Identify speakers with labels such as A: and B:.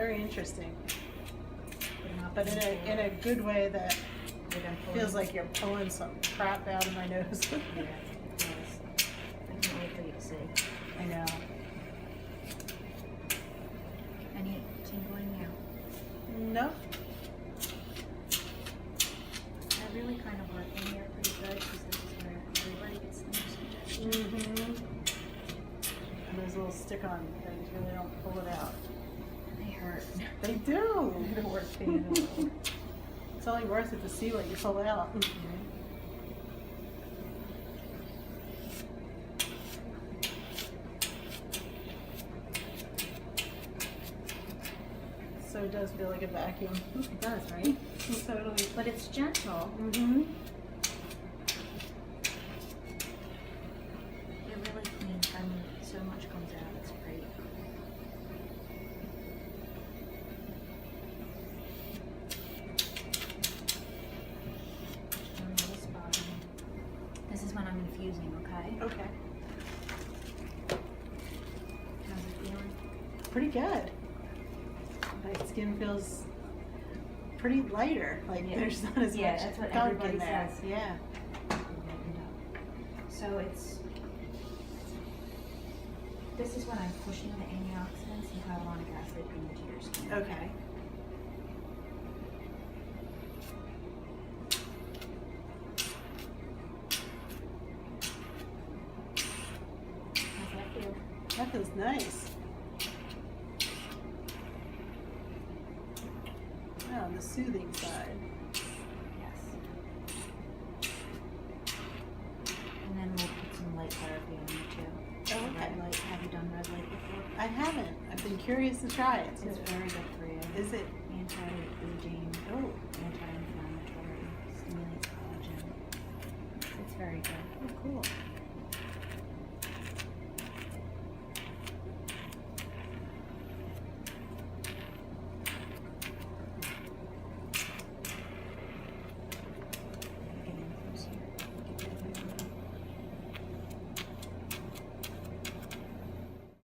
A: very interesting. But in a good way that feels like you're pulling some crap out of my nose.
B: Yeah, it does. I can't wait for you to see.
A: I know.
B: Any tingling now?
A: No.
B: I really kind of work in here pretty good because this is where everybody gets the most suggestions.
A: Mm-hmm. And those little stick-on things really don't pull it out.
B: They hurt.
A: They do.
B: They're worth paying a little.
A: It's only worth it to see what you pull out. So it does feel like a vacuum.
B: It does, right?
A: Totally.
B: But it's gentle.
A: Mm-hmm.
B: It really cleans. I mean, so much comes out. It's great. Just doing a little spotting. This is when I'm infusing, okay?
A: Okay.
B: How's it feeling?
A: Pretty good. My skin feels pretty lighter. Like
B: Yeah.
A: there's not as
B: Yeah,
A: much
B: that's what
A: gunk
B: everybody
A: in there.
B: says.
A: Yeah.
B: So this is when I'm pushing the antioxidants and hyaluronic acid into your skin.
A: Okay.
B: How's that feel?
A: That feels nice. Oh, on the soothing side.
B: Yes. And then we'll put some light therapy on you too.
A: Oh, okay.
B: Red light. Have you done red light before?
A: I haven't. I've been curious to try it.
B: It's very good for you.
A: Is it?
B: Anti-aging,
A: Oh,
B: anti-inflammatory, stimulates collagen. It's very good.
A: oh, cool.